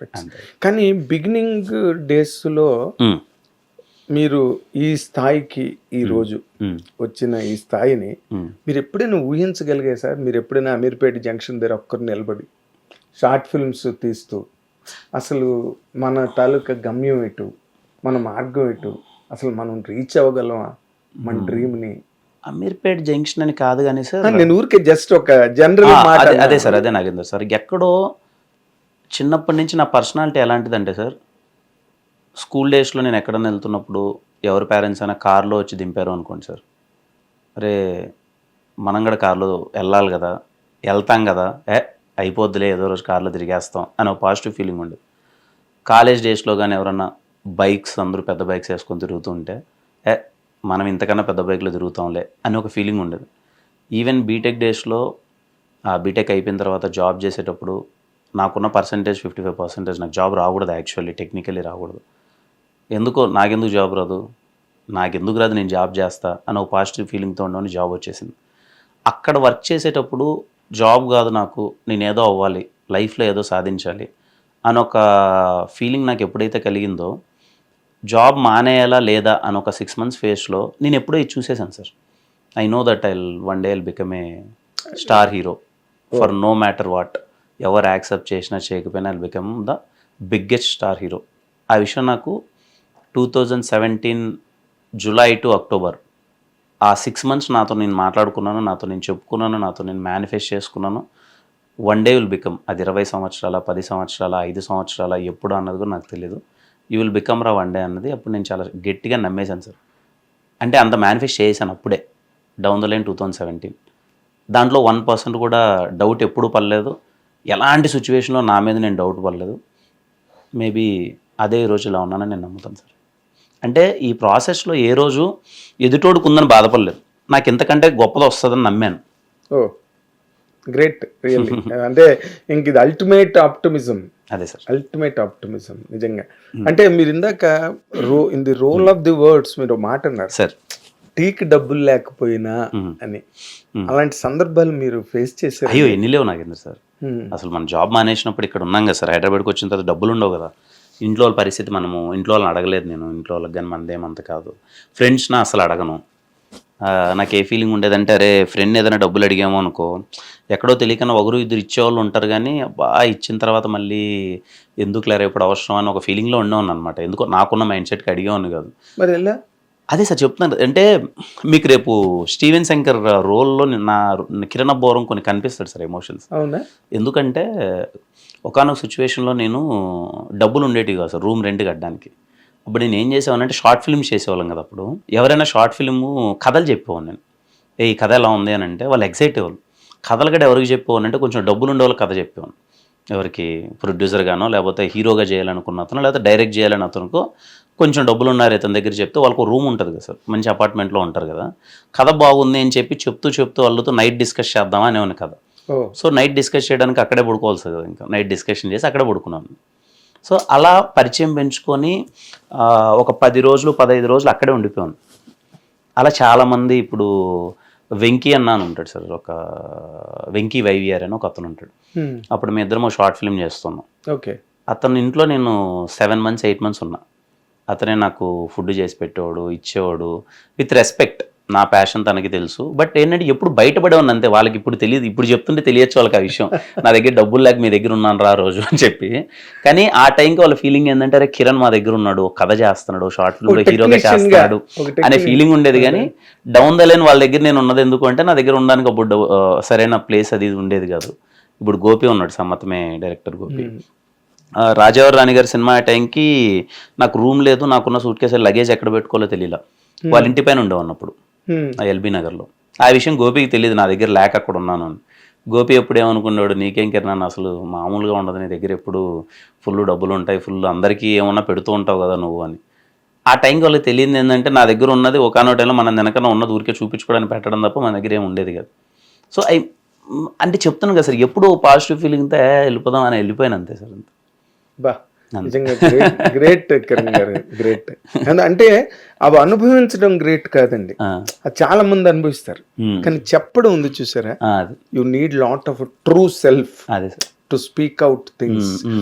Aspects. కానీ beginning డేస్లో మీరు ఈ స్థాయికి ఈ రోజు వచ్చిన ఈ స్థాయిని మీరు ఎప్పుడైనా ఊహించగలిగే సార్? మీరు ఎప్పుడైనా అమీర్పేట జంక్షన్ దగ్గర ఒక్కరు నిలబడి షార్ట్ ఫిల్మ్స్ తీస్తూ అసలు మన తాలూకా గమ్యం ఎటు, మన మార్గం ఎటు, అసలు మనం రీచ్ అవ్వగలమా మన డ్రీమ్ని? అమీర్పేట జంక్షన్ అని కాదు కానీ సార్, నేను ఊరికే జస్ట్ ఒక జనరల్ మాట. అదే సార్, అదే నాగేంద్ర సార్. ఎక్కడో చిన్నప్పటి నుంచి నా పర్సనాలిటీ ఎలాంటిదంటే సార్, స్కూల్ డేస్లో నేను ఎక్కడైనా వెళ్తున్నప్పుడు ఎవరి పేరెంట్స్ అయినా కార్లో వచ్చి దింపారు అనుకోండి సార్, అరే మనం కూడా కార్లో వెళ్ళాలి కదా, వెళ్తాం కదా, అయిపోద్దులే ఏదో రోజు కార్లో తిరిగేస్తాం అని ఒక పాజిటివ్ ఫీలింగ్ ఉండేది. కాలేజ్ డేస్లో కానీ ఎవరన్నా బైక్స్ అందరూ పెద్ద బైక్స్ వేసుకొని తిరుగుతుంటే మనం ఇంతకన్నా పెద్ద బైక్లో తిరుగుతాంలే అని ఒక ఫీలింగ్ ఉండేది. ఈవెన్ బీటెక్ డేస్లో బీటెక్ అయిపోయిన తర్వాత జాబ్ చేసేటప్పుడు నాకున్న పర్సంటేజ్ 55% నాకు జాబ్ రాకూడదు, యాక్చువల్లీ టెక్నికల్లీ రాకూడదు. నాకెందుకు జాబ్ రాదు, నాకెందుకు రాదు, నేను జాబ్ చేస్తా అని ఒక పాజిటివ్ ఫీలింగ్తో ఉండని జాబ్ వచ్చేసింది. అక్కడ వర్క్ చేసేటప్పుడు జాబ్ కాదు నాకు, నేను ఏదో అవ్వాలి, లైఫ్లో ఏదో సాధించాలి అని ఒక ఫీలింగ్ నాకు ఎప్పుడైతే కలిగిందో, జాబ్ మానేయాలా లేదా అని ఒక 6 months ఫేస్లో నేను ఎప్పుడో ఇది చూసేసాను sir. I know that one day I'll become a star hero for no matter what. ఎవరు యాక్సెప్ట్ చేసినా చేయకపోయినా I'll become the biggest star hero. ఆ విషయం నాకు 2017 జూలై టు అక్టోబర్ ఆ 6 months నాతో నేను మాట్లాడుకున్నాను, నాతో నేను చెప్పుకున్నాను, నాతో నేను మేనిఫెస్ట్ చేసుకున్నాను. వన్ డే విల్ బికమ్, అది 20 సంవత్సరాల 10 సంవత్సరాల 5 సంవత్సరాల ఎప్పుడు అన్నది కూడా నాకు తెలియదు. యూ విల్ బికమ్ రా వన్ డే అన్నది అప్పుడు నేను చాలా గట్టిగా నమ్మేశాను సార్. అంటే అంత మేనిఫెస్ట్ చేశాను అప్పుడే, డౌన్ ద లైన్ 2017. దాంట్లో 1% కూడా డౌట్ ఎప్పుడు పడలేదు. ఎలాంటి సిచ్యువేషన్లో నా మీద నేను డౌట్ పడలేదు. మేబీ అదే రోజు ఇలా ఉన్నానని నేను నమ్ముతాను సార్. అంటే ఈ ప్రాసెస్లో ఏ రోజు ఎదుటోడుకు ఉందని బాధపడలేదు, నాకు ఇంతకంటే గొప్పది వస్తుందని నమ్మాను. Oh great, really. అంటే ఇంక ఇది అల్టిమేట్ ఆప్టిమిజం. అదే సార్, అల్టిమేట్ ఆప్టిమిజం నిజంగా. అంటే మీరు ఇందాక in the role of the words మీరు మాట అన్నారు సార్, టీకి డబ్బులు లేకపోయినా అని. అలాంటి సందర్భాలు మీరు ఫేస్ చేశారు? అయ్యో ఎన్ని లేవు నాగేంద్ర సార్. అసలు మనం జాబ్ మానేసినప్పుడు ఇక్కడ ఉన్నాం కదా సార్, హైదరాబాద్కి వచ్చిన తర్వాత డబ్బులు ఉండవు కదా. ఇంట్లో వాళ్ళ పరిస్థితి, మనము ఇంట్లో వాళ్ళని అడగలేదు నేను, ఇంట్లో వాళ్ళకి కానీ మనదేమంత కాదు. ఫ్రెండ్స్ని అసలు అడగను. నాకు ఏ ఫీలింగ్ ఉండేదంటే, అరే ఫ్రెండ్ ఏదైనా డబ్బులు అడిగామో అనుకో, ఎక్కడో తెలియకన్నా 1-2 ఇచ్చేవాళ్ళు ఉంటారు, కానీ ఇచ్చిన తర్వాత మళ్ళీ ఎందుకు లేరా ఇప్పుడు అవసరం అని ఒక ఫీలింగ్లో ఉండేవాను అనమాట. ఎందుకో నాకున్న మైండ్ సెట్కి అడిగేవాడిని కాదు. మరి ఎలా? అదే సార్ చెప్తున్నాను. అంటే మీకు రేపు స్టీవెన్ శంకర్ రోల్లో నా కిరణ్ అబ్బవరం కొన్ని కనిపిస్తాడు సార్ ఎమోషన్స్. అవునా? ఎందుకంటే ఒకానొక సిచ్యువేషన్లో నేను డబ్బులు ఉండేటివి కాదు సార్ రూమ్ రెంట్ కట్టడానికి. అప్పుడు నేను ఏం చేసేవానంటే షార్ట్ ఫిల్మ్స్ చేసేవాళ్ళం కదా. అప్పుడు ఎవరైనా షార్ట్ ఫిల్ము కథలు చెప్పేవాను నేను, ఈ కథ ఎలా ఉంది అని అంటే వాళ్ళు ఎక్సైట్ అయ్యేవాళ్ళు. కథలు కూడా ఎవరికి చెప్పేవాను అంటే కొంచెం డబ్బులు ఉండేవాళ్ళు కథ చెప్పేవాను. ఎవరికి ప్రొడ్యూసర్గానో, లేకపోతే హీరోగా చేయాలనుకున్న అతను, లేకపోతే డైరెక్ట్ చేయాలని అతనుకో కొంచెం డబ్బులు ఉన్నారు అతని దగ్గర చెప్తే వాళ్ళకు రూమ్ ఉంటుంది కదా సార్, మంచి అపార్ట్మెంట్లో ఉంటారు కదా. కథ బాగుంది అని చెప్పి చెప్తూ వాళ్ళతో నైట్ డిస్కస్ చేద్దామా అనేవాని కథ. సో నైట్ డిస్కస్ చేయడానికి అక్కడే పడుకోవాల్సి కదా, ఇంకా నైట్ డిస్కషన్ చేసి అక్కడే పడుకున్నాను. సో అలా పరిచయం పెంచుకొని ఒక 10 రోజులు 15 రోజులు అక్కడే ఉండిపోయాను. అలా చాలామంది, ఇప్పుడు వెంకీ అన్న అని ఉంటాడు సార్, ఒక వెంకీ వైవిఆర్ అని ఒక అతను ఉంటాడు. అప్పుడు మేము ఇద్దరం షార్ట్ ఫిల్మ్ చేస్తున్నాం. ఓకే. అతని ఇంట్లో నేను 7 months 8 months ఉన్నా. అతనే నాకు ఫుడ్ చేసి పెట్టేవాడు, ఇచ్చేవాడు, విత్ రెస్పెక్ట్. నా ప్యాషన్ తనకి తెలుసు. బట్ ఏంటంటే ఎప్పుడు బయటపడేవాడిని అంతే. వాళ్ళకి ఇప్పుడు తెలియదు, ఇప్పుడు చెప్తుంటే తెలియచ్చు వాళ్ళకి ఆ విషయం. నా దగ్గర డబ్బులు లేక మీ దగ్గర ఉన్నాను రా రోజు అని చెప్పి. కానీ ఆ టైంకి వాళ్ళ ఫీలింగ్ ఏంటంటే, అరే కిరణ్ మా దగ్గర ఉన్నాడు, కథ చేస్తున్నాడు, షార్ట్ ఫిల్మ్లో హీరోగా చేస్తున్నాడు అనే ఫీలింగ్ ఉండేది. కానీ డౌన్ ద లైన్ వాళ్ళ దగ్గర నేను ఉన్నది ఎందుకు అంటే, నా దగ్గర ఉండడానికి అప్పుడు సరైన ప్లేస్ అది ఉండేది కాదు. ఇప్పుడు గోపి ఉన్నాడు, సమ్మతమే డైరెక్టర్ గోపి. రాజావారి రాణి గారి సినిమా టైంకి నాకు రూమ్ లేదు, నాకున్న సూట్ కేసు లగేజ్ ఎక్కడ పెట్టుకోవాలో తెలియలా. వాళ్ళ ఇంటి పైన ఉండేవాన్నప్పుడు ఎల్బీ నగర్లో. ఆ విషయం గోపికి తెలియదు, నా దగ్గర లేక అక్కడ ఉన్నాను అని. గోపి ఎప్పుడు ఏమనుకున్నాడు, నీకేం కిరణ్ అసలు మామూలుగా ఉండదు, నీ దగ్గర ఎప్పుడు ఫుల్ డబ్బులు ఉంటాయి, ఫుల్ అందరికీ ఏమన్నా పెడుతూ ఉంటావు కదా నువ్వు అని. ఆ టైంకి వాళ్ళకి తెలియదు ఏంటంటే, నా దగ్గర ఉన్నది ఒకనో టైంలో మనం వెనకన్నా ఉన్నది ఊరికే చూపించుకోవడానికి పెట్టడం తప్ప మన దగ్గర ఏమి ఉండేది కాదు. సో అంటే చెప్తున్నాను కదా సార్, ఎప్పుడు పాజిటివ్ ఫీలింగ్తో వెళ్ళిపోదాం అని వెళ్ళిపోయాను అంతే సార్. అంతే. బా, నిజంగా గ్రేట్ కిరణ్ గారు, గ్రేట్. అంటే అవి అనుభవించడం గ్రేట్ కాదండి, అది చాలా మంది అనుభవిస్తారు. కానీ చెప్పడం ఉంది చూసారా, you need lot of true self to speak out things.